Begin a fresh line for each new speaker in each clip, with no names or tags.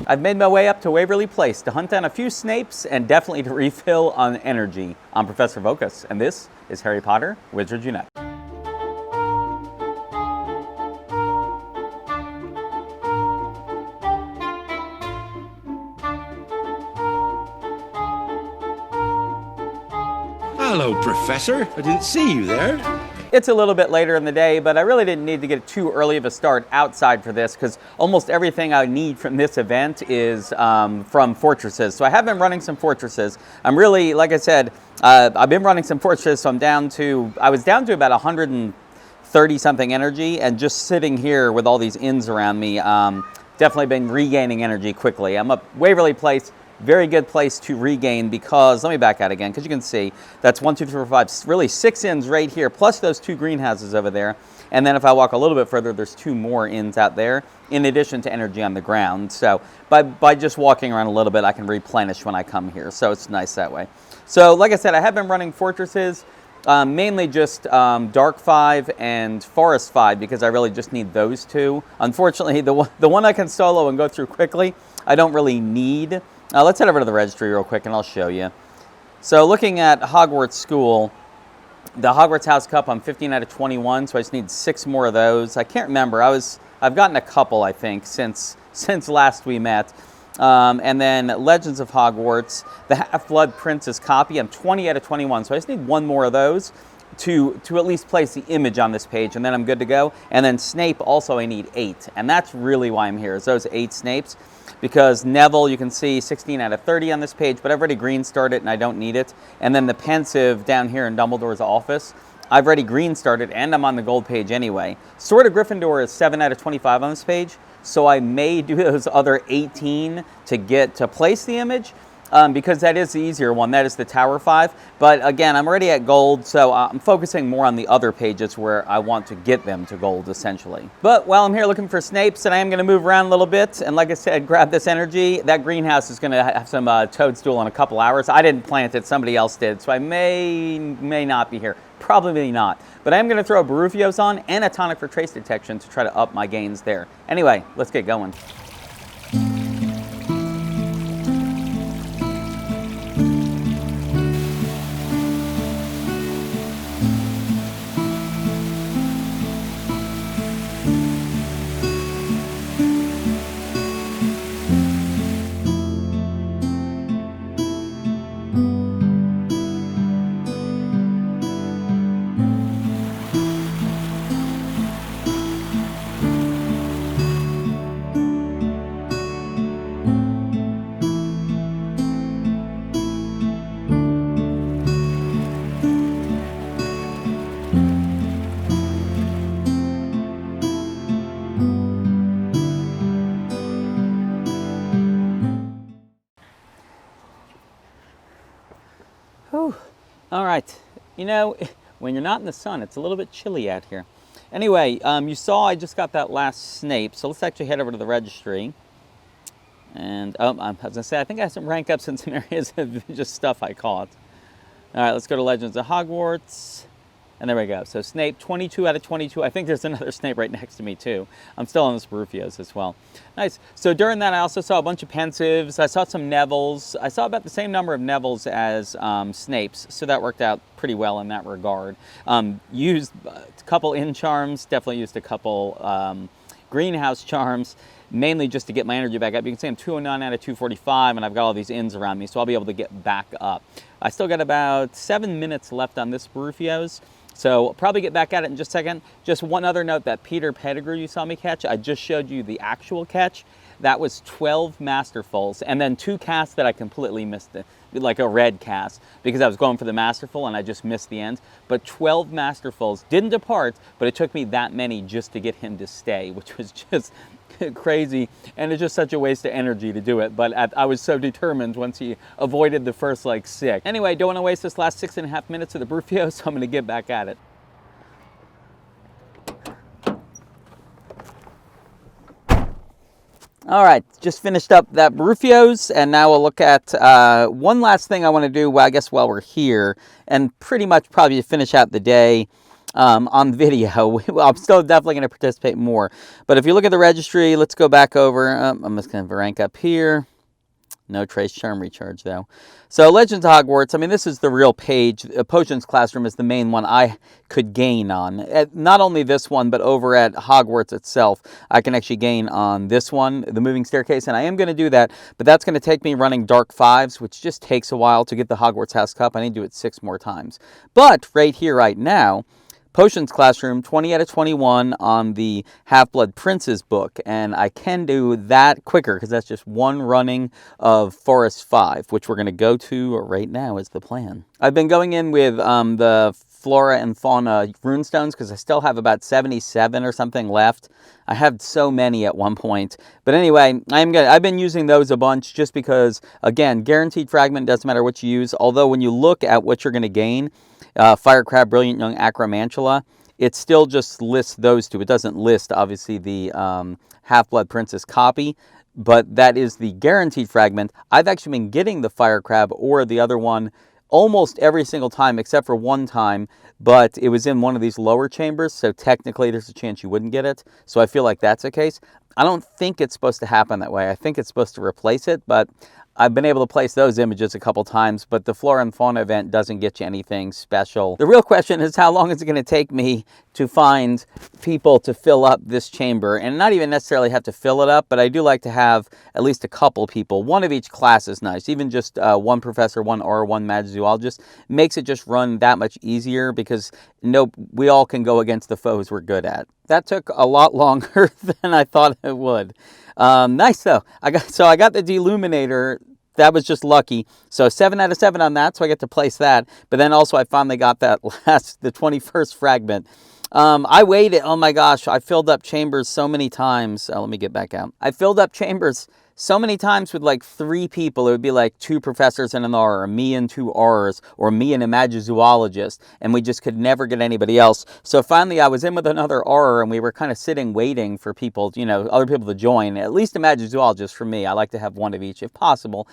I've made my way up to Waverly Place to hunt down a few Snapes and definitely to refill on energy. I'm Professor Voqas, and this is Harry Potter Wizards Unite.
Hello, Professor. I didn't see you there.
It's a little bit later in the day, but I really didn't need to get too early of a start outside for this because almost everything I need from this event is from fortresses. So I have been running some fortresses. I'm really, like I said, I've been running some fortresses, so I was down to about 130 something energy, and just sitting here with all these inns around me, definitely been regaining energy quickly. I'm up Waverly Place. Very good place to regain because, let me back out again, because you can see that's 1, 2, 3, 4, 5, really 6 inns right here, plus those 2 greenhouses over there. And then if I walk a little bit further, there's 2 more inns out there, in addition to energy on the ground. So by just walking around a little bit, I can replenish when I come here. So it's nice that way. So like I said, I have been running fortresses, mainly just Dark 5 and Forest 5, because I really just need those 2. Unfortunately, the one I can solo and go through quickly, I don't really need. Let's head over to the registry real quick and I'll show you. So looking at Hogwarts School, the Hogwarts House Cup, I'm 15 out of 21, so I just need 6 more of those. I can't remember. I've gotten a couple, I think, since last we met. And then Legends of Hogwarts, the Half-Blood Prince's copy, I'm 20 out of 21, so I just need 1 more of those to at least place the image on this page, and then I'm good to go. And then Snape, also I need 8, and that's really why I'm here, is those 8 Snapes. Because Neville, you can see 16 out of 30 on this page, but I've already green started and I don't need it. And then the pensive down here in Dumbledore's office, I've already green started and I'm on the gold page anyway. Sword of Gryffindor is 7 out of 25 on this page, so I may do those other 18 to place the image. Because that is the easier one. That is the Tower 5. But again, I'm already at gold, so I'm focusing more on the other pages where I want to get them to gold, essentially. But while I'm here looking for Snapes, and I am going to move around a little bit, and like I said, grab this energy. That greenhouse is going to have some toadstool in a couple hours. I didn't plant it, somebody else did, so I may not be here. Probably not. But I am going to throw Barufios on and a tonic for trace detection to try to up my gains there. Anyway, let's get going. All right, you know, when you're not in the sun, it's a little bit chilly out here. Anyway, you saw I just got that last Snape, so let's actually head over to the registry. And I was gonna say, I think I have some rank ups in some areas of just stuff I caught. All right, let's go to Legends of Hogwarts. And there we go. So Snape, 22 out of 22. I think there's another Snape right next to me too. I'm still on this Barufios as well. Nice. So during that, I also saw a bunch of pensives. I saw some Nevilles. I saw about the same number of Nevilles as Snapes. So that worked out pretty well in that regard. Used a couple inn charms. Definitely used a couple greenhouse charms. Mainly just to get my energy back up. You can see I'm 209 out of 245, and I've got all these inns around me, so I'll be able to get back up. I still got about 7 minutes left on this Barufios, so I'll probably get back at it in just a second. Just one other note, that Peter Pettigrew you saw me catch, I just showed you the actual catch. That was 12 Masterfuls, and then 2 casts that I completely missed, like a red cast, because I was going for the Masterful and I just missed the end. But 12 Masterfuls didn't depart, but it took me that many just to get him to stay, which was just crazy, and it's just such a waste of energy to do it. But I was so determined once he avoided the first like 6. Anyway, don't want to waste this last 6.5 minutes of the Barufios, so I'm going to get back at it. All right, just finished up that Barufios, and now we'll look at one last thing I want to do, well, I guess while we're here, and pretty much probably finish out the day. on video. I'm still definitely going to participate more. But if you look at the registry, let's go back over. I'm just going to rank up here. No trace charm recharge, though. So Legends of Hogwarts, I mean, this is the real page. Potions Classroom is the main one I could gain on. Not only this one, but over at Hogwarts itself, I can actually gain on this one, the moving staircase, and I am going to do that, but that's going to take me running Dark 5s, which just takes a while to get the Hogwarts House Cup. I need to do it 6 more times. But right here, right now, Potions Classroom, 20 out of 21 on the Half-Blood Prince's book, and I can do that quicker because that's just one running of Forest 5, which we're going to go to right now is the plan. I've been going in with the Flora and Fauna runestones because I still have about 77 or something left. I had so many at one point. But anyway, I've been using those a bunch just because, again, guaranteed fragment, doesn't matter what you use, although when you look at what you're going to gain, Fire Crab, Brilliant Young Acromantula, it still just lists those two. It doesn't list, obviously, the Half-Blood Princess copy, but that is the guaranteed fragment. I've actually been getting the Fire Crab or the other one almost every single time except for one time, but it was in one of these lower chambers, so technically there's a chance you wouldn't get it. So I feel like that's the case. I don't think it's supposed to happen that way. I think it's supposed to replace it, but I've been able to place those images a couple times, but the Flora and Fauna event doesn't get you anything special. The real question is how long is it going to take me to find people to fill up this chamber, and not even necessarily have to fill it up, but I do like to have at least a couple people. One of each class is nice. Even just one professor, one or one magizoologist makes it just run that much easier because we all can go against the foes we're good at. That took a lot longer than I thought it would. Nice though. I got the Deluminator. That was just lucky. So 7 out of 7 on that, so I get to place that. But then also I finally got that the 21st fragment. I waited, oh my gosh, I filled up chambers so many times. Let me get back out. I filled up chambers so many times with like 3 people. It would be like 2 professors and an R, or me and 2 R's, or me and a magizoologist, and we just could never get anybody else. So finally I was in with another R, and we were kind of sitting waiting for people, other people to join. At least a magizoologist for me. I like to have one of each if possible.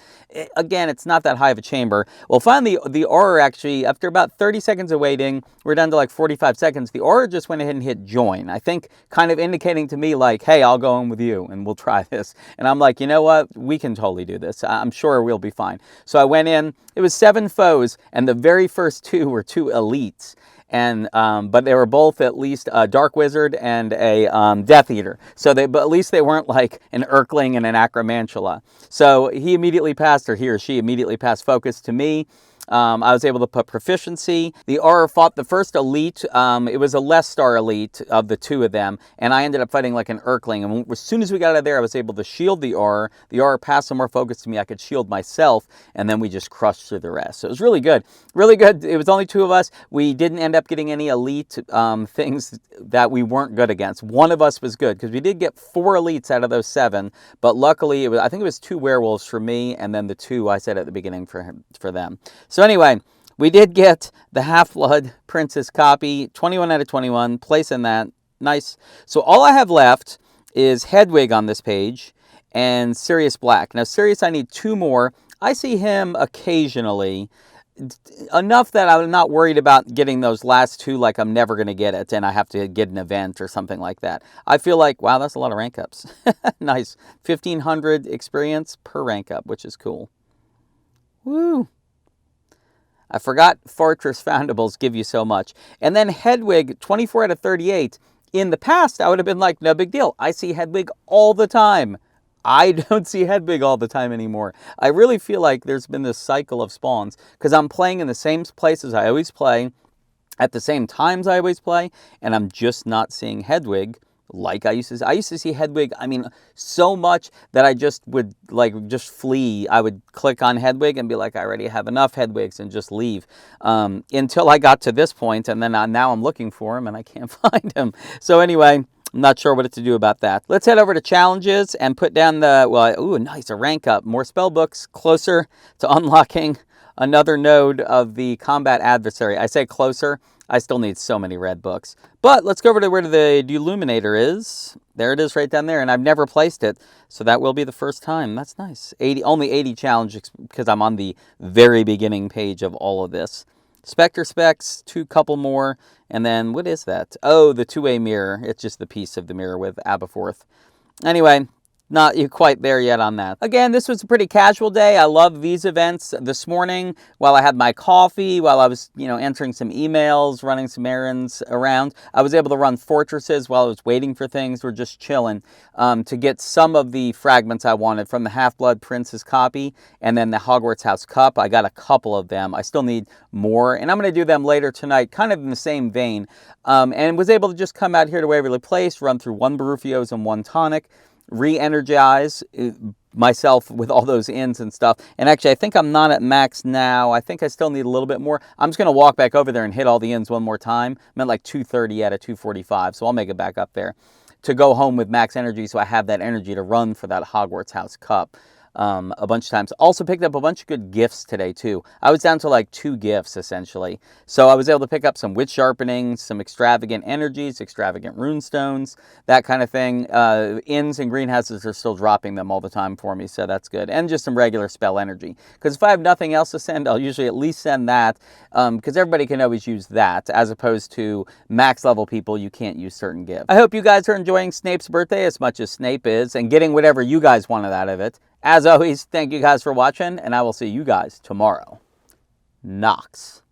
Again, it's not that high of a chamber. Well, finally the R actually, after about 30 seconds of waiting, we're down to like 45 seconds, the R just went ahead and hit join. I think kind of indicating to me like, hey, I'll go in with you and we'll try this. And I'm like, you know what? We can totally do this. I'm sure we'll be fine. So I went in. It was 7 foes, and the very first 2 were 2 elites. And but they were both at least a Dark Wizard and a Death Eater. So but at least they weren't like an Urkling and an Acromantula. So he or she immediately passed focus to me. I was able to put proficiency. The R fought the first elite. It was a less star elite of the 2 of them, and I ended up fighting like an Urkling. And as soon as we got out of there, I was able to shield the R. The R passed some more focus to me. I could shield myself, and then we just crushed through the rest. So it was really good. Really good. It was only 2 of us. We didn't end up getting any elite things that we weren't good against. One of us was good, because we did get 4 elites out of those 7, but luckily, I think it was 2 werewolves for me, and then the 2 I said at the beginning for them. So anyway, we did get the Half-Blood Princess copy, 21 out of 21, placing that. Nice. So all I have left is Hedwig on this page and Sirius Black. Now, Sirius, I need 2 more. I see him occasionally, enough that I'm not worried about getting those last 2 like I'm never going to get it and I have to get an event or something like that. I feel like, wow, that's a lot of rank ups. Nice. 1,500 experience per rank up, which is cool. Woo! I forgot Fortress Foundables give you so much. And then Hedwig, 24 out of 38. In the past, I would have been like, no big deal. I see Hedwig all the time. I don't see Hedwig all the time anymore. I really feel like there's been this cycle of spawns because I'm playing in the same places I always play, at the same times I always play, and I'm just not seeing Hedwig like I used to see Hedwig, I mean, so much that I just would just flee. I would click on Hedwig and be like, I already have enough Hedwigs, and just leave. Until I got to this point, and then now I'm looking for him and I can't find him. So anyway, I'm not sure what to do about that. Let's head over to challenges and put down nice, a rank up. More spell books, closer to unlocking another node of the combat adversary. I say closer. I still need so many red books. But let's go over to where the Deluminator is. There it is right down there, and I've never placed it, so that will be the first time. That's nice. Only 80 challenges because I'm on the very beginning page of all of this. Spectre specs, couple more, and then what is that? Oh, the two-way mirror. It's just the piece of the mirror with Aberforth. Anyway, not quite there yet on that. Again, this was a pretty casual day. I love these events. This morning, while I had my coffee, while I was, entering some emails, running some errands around, I was able to run fortresses while I was waiting for things. We're just chilling to get some of the fragments I wanted from the Half-Blood Prince's copy and then the Hogwarts House Cup. I got a couple of them. I still need more, and I'm going to do them later tonight, kind of in the same vein, and was able to just come out here to Waverly Place, run through 1 Barufios and 1 tonic, re-energize myself with all those ins and stuff. And actually, I think I'm not at max now. I think I still need a little bit more. I'm just going to walk back over there and hit all the ins one more time. I'm at like 230 out of 245, so I'll make it back up there to go home with max energy, so I have that energy to run for that Hogwarts House Cup a bunch of times. Also picked up a bunch of good gifts today too. I was down to like 2 gifts essentially. So I was able to pick up some witch sharpening, some extravagant energies, extravagant runestones, that kind of thing. Inns and greenhouses are still dropping them all the time for me, so that's good. And just some regular spell energy. Because if I have nothing else to send, I'll usually at least send that, because everybody can always use that, as opposed to max level people, you can't use certain gifts. I hope you guys are enjoying Snape's birthday as much as Snape is, and getting whatever you guys wanted out of it. As always, thank you guys for watching, and I will see you guys tomorrow. Nox.